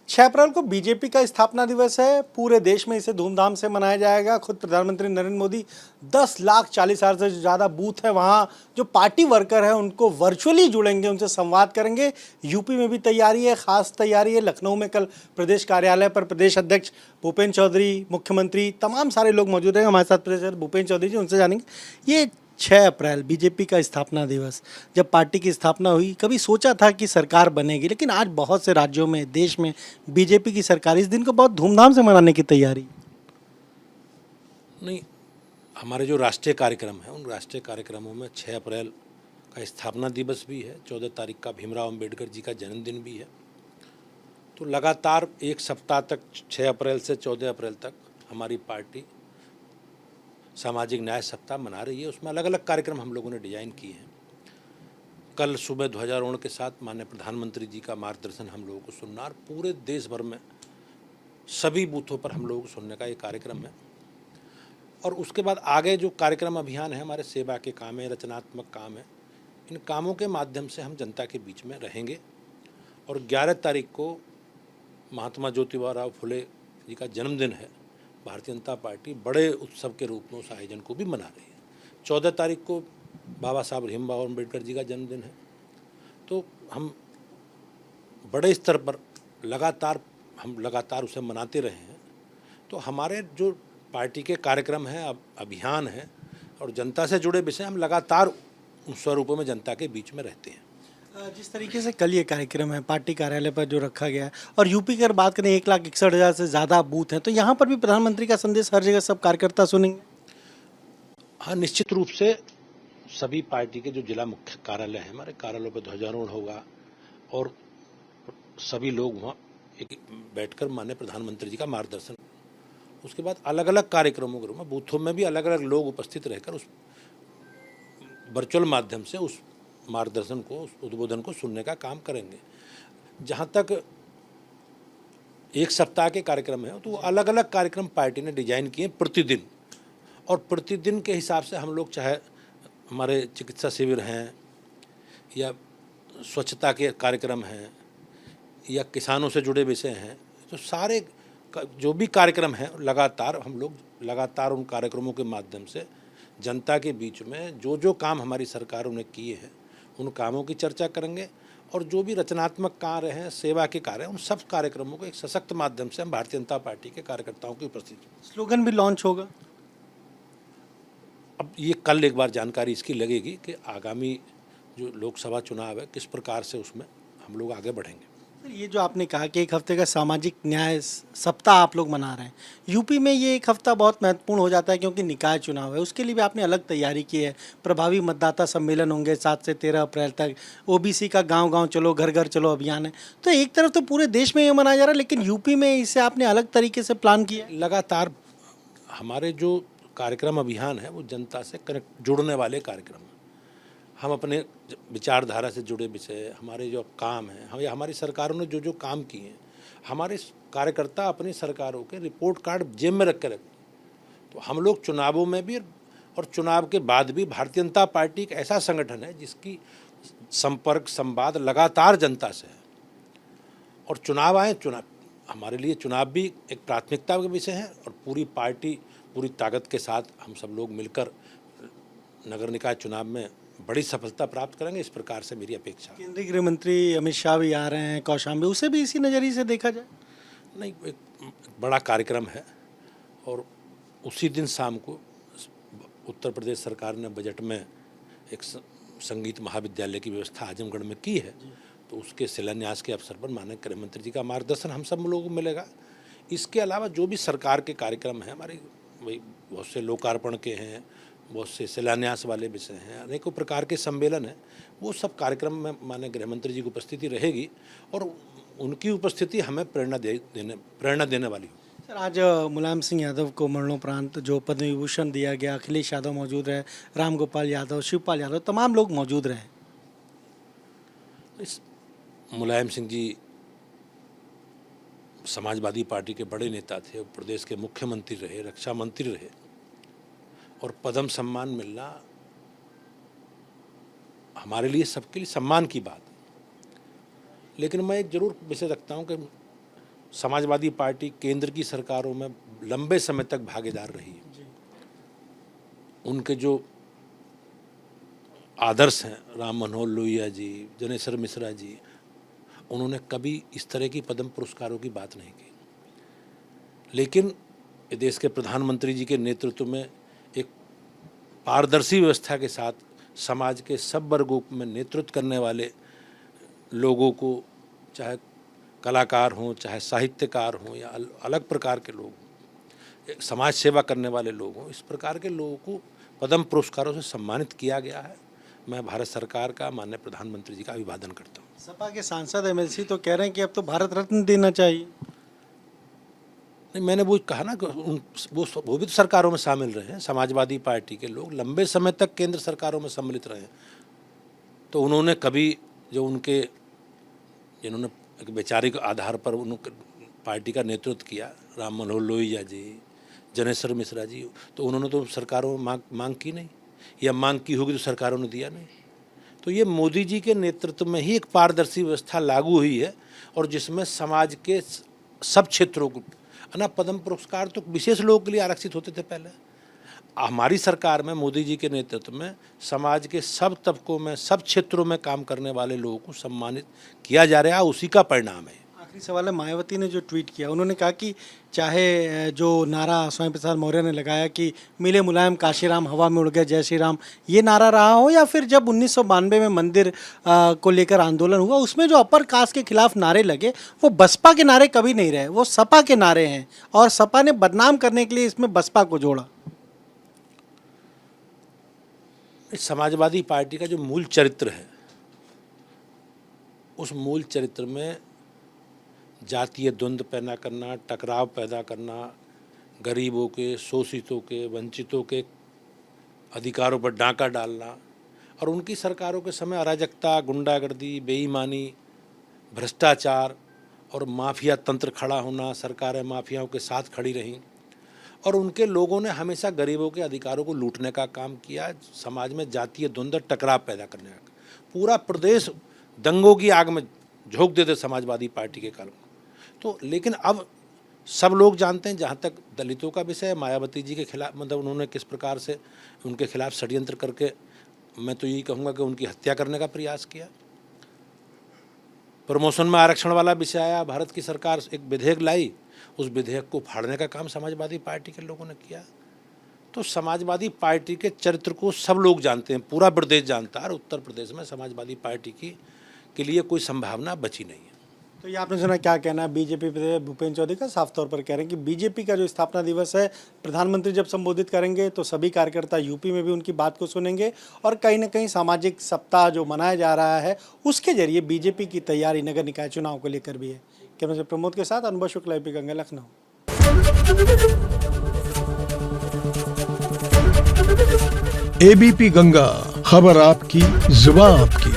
6 अप्रैल को बीजेपी का स्थापना दिवस है। पूरे देश में इसे धूमधाम से मनाया जाएगा। खुद प्रधानमंत्री नरेंद्र मोदी 10,40,000 से ज़्यादा बूथ है, वहाँ जो पार्टी वर्कर है उनको वर्चुअली जुड़ेंगे, उनसे संवाद करेंगे। यूपी में भी तैयारी है, खास तैयारी है। लखनऊ में कल प्रदेश कार्यालय पर प्रदेश अध्यक्ष भूपेंद्र चौधरी, मुख्यमंत्री, तमाम सारे लोग मौजूद हैं। हमारे साथ प्रदेश अध्यक्ष भूपेंद्र चौधरी जी, उनसे जानेंगे ये 6 अप्रैल बीजेपी का स्थापना दिवस, जब पार्टी की स्थापना हुई कभी सोचा था कि सरकार बनेगी, लेकिन आज बहुत से राज्यों में, देश में बीजेपी की सरकार इस दिन को बहुत धूमधाम से मनाने की तैयारी। नहीं, हमारे जो राष्ट्रीय कार्यक्रम हैं उन राष्ट्रीय कार्यक्रमों में 6 अप्रैल का स्थापना दिवस भी है, 14 तारीख का भीमराव अंबेडकर जी का जन्मदिन भी है। तो लगातार एक सप्ताह तक 6 अप्रैल से 14 अप्रैल तक हमारी पार्टी सामाजिक न्याय सप्ताह मना रही है। उसमें अलग अलग कार्यक्रम हम लोगों ने डिजाइन किए हैं। कल सुबह ध्वजारोहण के साथ माननीय प्रधानमंत्री जी का मार्गदर्शन हम लोगों को सुनना, और पूरे देश भर में सभी बूथों पर हम लोगों को सुनने का ये कार्यक्रम है। और उसके बाद आगे जो कार्यक्रम अभियान है, हमारे सेवा के काम है, रचनात्मक काम है, इन कामों के माध्यम से हम जनता के बीच में रहेंगे। और 11 तारीख को महात्मा ज्योतिबा फुले जी का जन्मदिन है। भारतीय जनता पार्टी बड़े उत्सव के रूप में उस आयोजन को भी मना रही है। 14 तारीख को बाबा साहब भीमराव अम्बेडकर जी का जन्मदिन है। तो हम बड़े स्तर पर लगातार उसे मनाते रहे हैं। तो हमारे जो पार्टी के कार्यक्रम हैं, अभियान हैं और जनता से जुड़े विषय, हम लगातार उन स्वरूपों में जनता के बीच में रहते हैं। जिस तरीके से कल ये कार्यक्रम है पार्टी कार्यालय पर जो रखा गया है, और यूपी की अगर बात करें 1,61,000 से ज़्यादा बूथ हैं, तो यहाँ पर भी प्रधानमंत्री का संदेश हर जगह सब कार्यकर्ता सुनेंगे। हाँ, निश्चित रूप से सभी पार्टी के जो जिला मुख्य कार्यालय हैं, हमारे कार्यालयों पर ध्वजारोहण होगा और सभी लोग वहाँ बैठकर माननीय प्रधानमंत्री जी का मार्गदर्शन। उसके बाद अलग अलग कार्यक्रमों के रूप में बूथों में भी अलग अलग लोग उपस्थित रहकर उस वर्चुअल माध्यम से उस मार्गदर्शन को, उस उद्बोधन को सुनने का काम करेंगे। जहाँ तक एक सप्ताह के कार्यक्रम है, तो अलग अलग कार्यक्रम पार्टी ने डिजाइन किए प्रतिदिन, और प्रतिदिन के हिसाब से हम लोग, चाहे हमारे चिकित्सा शिविर हैं या स्वच्छता के कार्यक्रम हैं या किसानों से जुड़े विषय हैं, तो सारे जो भी कार्यक्रम हैं हम लोग लगातार उन कार्यक्रमों के माध्यम से जनता के बीच में जो जो काम हमारी सरकारों ने किए हैं उन कामों की चर्चा करेंगे। और जो भी रचनात्मक कार्य हैं, सेवा के कार्य हैं, उन सब कार्यक्रमों को एक सशक्त माध्यम से हम भारतीय जनता पार्टी के कार्यकर्ताओं की उपस्थिति। स्लोगन भी लॉन्च होगा। अब ये कल एक बार जानकारी इसकी लगेगी कि आगामी जो लोकसभा चुनाव है किस प्रकार से उसमें हम लोग आगे बढ़ेंगे। ये जो आपने कहा कि एक हफ्ते का सामाजिक न्याय सप्ताह आप लोग मना रहे हैं, यूपी में ये एक हफ्ता बहुत महत्वपूर्ण हो जाता है क्योंकि निकाय चुनाव है। उसके लिए भी आपने अलग तैयारी की है। प्रभावी मतदाता सम्मेलन होंगे 7 से 13 अप्रैल तक। ओबीसी का गांव गांव चलो, घर घर चलो अभियान है। तो एक तरफ तो पूरे देश में ये मनाया जा रहा है, लेकिन यूपी में इसे आपने अलग तरीके से प्लान किया। लगातार हमारे जो कार्यक्रम अभियान है वो जनता से जुड़ने वाले कार्यक्रम हैं। हम अपने विचारधारा से जुड़े विषय, हमारे जो काम हैं, हम या हमारी सरकारों ने जो जो काम किए हैं, हमारे कार्यकर्ता अपनी सरकारों के रिपोर्ट कार्ड जेब में रख के रखते। तो हम लोग चुनावों में भी और चुनाव के बाद भी भारतीय जनता पार्टी एक ऐसा संगठन है जिसकी संपर्क संवाद लगातार जनता से है। और चुनाव हमारे लिए चुनाव भी एक प्राथमिकता का विषय है, और पूरी पार्टी पूरी ताकत के साथ हम सब लोग मिलकर नगर निकाय चुनाव में बड़ी सफलता प्राप्त करेंगे, इस प्रकार से मेरी अपेक्षा। केंद्रीय गृह मंत्री अमित शाह भी आ रहे हैं कौशाम्बी, उसे भी इसी नज़रिए से देखा जाए। नहीं, एक बड़ा कार्यक्रम है, और उसी दिन शाम को उत्तर प्रदेश सरकार ने बजट में एक संगीत महाविद्यालय की व्यवस्था आजमगढ़ में की है। तो उसके शिलान्यास के अवसर पर माननीय गृह मंत्री जी का मार्गदर्शन हम सब लोगों को मिलेगा। इसके अलावा जो भी सरकार के कार्यक्रम हैं हमारे, वही बहुत से लोकार्पण के हैं, बहुत से शिलान्यास वाले विषय हैं, अनेकों प्रकार के सम्मेलन हैं, वो सब कार्यक्रम में माननीय गृह मंत्री जी की उपस्थिति रहेगी, और उनकी उपस्थिति हमें प्रेरणा देने वाली हो। सर, आज मुलायम सिंह यादव को मरणोपरांत जो पद्म विभूषण दिया गया, अखिलेश यादव मौजूद रहे, रामगोपाल यादव, शिवपाल यादव, तमाम लोग मौजूद रहे। इस मुलायम सिंह जी समाजवादी पार्टी के बड़े नेता थे, प्रदेश के मुख्यमंत्री रहे, रक्षा मंत्री रहे, और पद्म सम्मान मिलना हमारे लिए, सबके लिए सम्मान की बात है। लेकिन मैं एक जरूर विषय रखता हूँ कि समाजवादी पार्टी केंद्र की सरकारों में लंबे समय तक भागीदार रही है। उनके जो आदर्श हैं, राम मनोहर लोहिया जी, जनेश्वर मिश्रा जी, उन्होंने कभी इस तरह की पद्म पुरस्कारों की बात नहीं की। लेकिन देश के प्रधानमंत्री जी के नेतृत्व में एक पारदर्शी व्यवस्था के साथ समाज के सब वर्गों में नेतृत्व करने वाले लोगों को, चाहे कलाकार हों, चाहे साहित्यकार हों या अलग प्रकार के लोग, समाज सेवा करने वाले लोग हों, इस प्रकार के लोगों को पद्म पुरस्कारों से सम्मानित किया गया है। मैं भारत सरकार का, माननीय प्रधानमंत्री जी का अभिवादन करता हूँ। सपा के सांसद एमएलसी तो कह रहे हैं कि अब तो भारत रत्न देना चाहिए। नहीं, मैंने वो कहा ना कि वो भी तो सरकारों में शामिल रहे हैं। समाजवादी पार्टी के लोग लंबे समय तक केंद्र सरकारों में सम्मिलित रहे हैं, तो उन्होंने कभी जो उनके, जिन्होंने एक वैचारिक आधार पर उन्होंने पार्टी का नेतृत्व किया, राम मनोहर लोहिया जी, जनेश्वर मिश्रा जी, तो उन्होंने तो सरकारों में मांग की नहीं, या मांग की होगी तो सरकारों ने दिया नहीं। तो ये मोदी जी के नेतृत्व में ही एक पारदर्शी व्यवस्था लागू हुई है, और जिसमें समाज के सब क्षेत्रों को ना, पद्म पुरस्कार तो विशेष लोगों के लिए आरक्षित होते थे पहले। हमारी सरकार में मोदी जी के नेतृत्व में समाज के सब तबकों में, सब क्षेत्रों में काम करने वाले लोगों को सम्मानित किया जा रहा है, उसी का परिणाम है। आखिरी सवाल है, मायावती ने जो ट्वीट किया, उन्होंने कहा कि चाहे जो नारा स्वामी प्रसाद मौर्य ने लगाया कि मिले मुलायम काशीराम हवा में उड़ गए जय श्री राम, ये नारा रहा हो, या फिर जब 1992 में मंदिर को लेकर आंदोलन हुआ उसमें जो अपर कास्ट के खिलाफ नारे लगे, वो बसपा के नारे कभी नहीं रहे, वो सपा के नारे हैं, और सपा ने बदनाम करने के लिए इसमें बसपा को जोड़ा। समाजवादी पार्टी का जो मूल चरित्र है, उस मूल चरित्र में जातीय द्वंद्व पैदा करना, टकराव पैदा करना, गरीबों के, शोषितों के, वंचितों के अधिकारों पर डांका डालना, और उनकी सरकारों के समय अराजकता, गुंडागर्दी, बेईमानी, भ्रष्टाचार और माफिया तंत्र खड़ा होना, सरकारें माफियाओं के साथ खड़ी रहीं, और उनके लोगों ने हमेशा गरीबों के अधिकारों को लूटने का काम किया, समाज में जातीय द्वंद्व, टकराव पैदा करने का। पूरा प्रदेश दंगों की आग में झोंक देते समाजवादी पार्टी के कारण। तो लेकिन अब सब लोग जानते हैं, जहाँ तक दलितों का विषय है, मायावती जी के खिलाफ, मतलब उन्होंने किस प्रकार से उनके खिलाफ षड्यंत्र करके, मैं तो यही कहूँगा कि उनकी हत्या करने का प्रयास किया। प्रमोशन में आरक्षण वाला विषय आया, भारत की सरकार एक विधेयक लाई, उस विधेयक को फाड़ने का काम समाजवादी पार्टी के लोगों ने किया। तो समाजवादी पार्टी के चरित्र को सब लोग जानते हैं, पूरा प्रदेश जानता है, और उत्तर प्रदेश में समाजवादी पार्टी के लिए कोई संभावना बची नहीं है। तो ये आपने सुना, क्या कहना है बीजेपी पे भूपेंद्र चौधरी का? साफ तौर पर कह रहे हैं कि बीजेपी का जो स्थापना दिवस है, प्रधानमंत्री जब संबोधित करेंगे तो सभी कार्यकर्ता यूपी में भी उनकी बात को सुनेंगे, और कहीं ना कहीं सामाजिक सप्ताह जो मनाया जा रहा है उसके जरिए बीजेपी की तैयारी नगर निकाय चुनाव को लेकर भी है। कैमरा से प्रमोद के साथ अनुभव शुक्ला, एबीपी गंगा, लखनऊ। एबीपी गंगा, खबर आपकी, जुबान आपकी।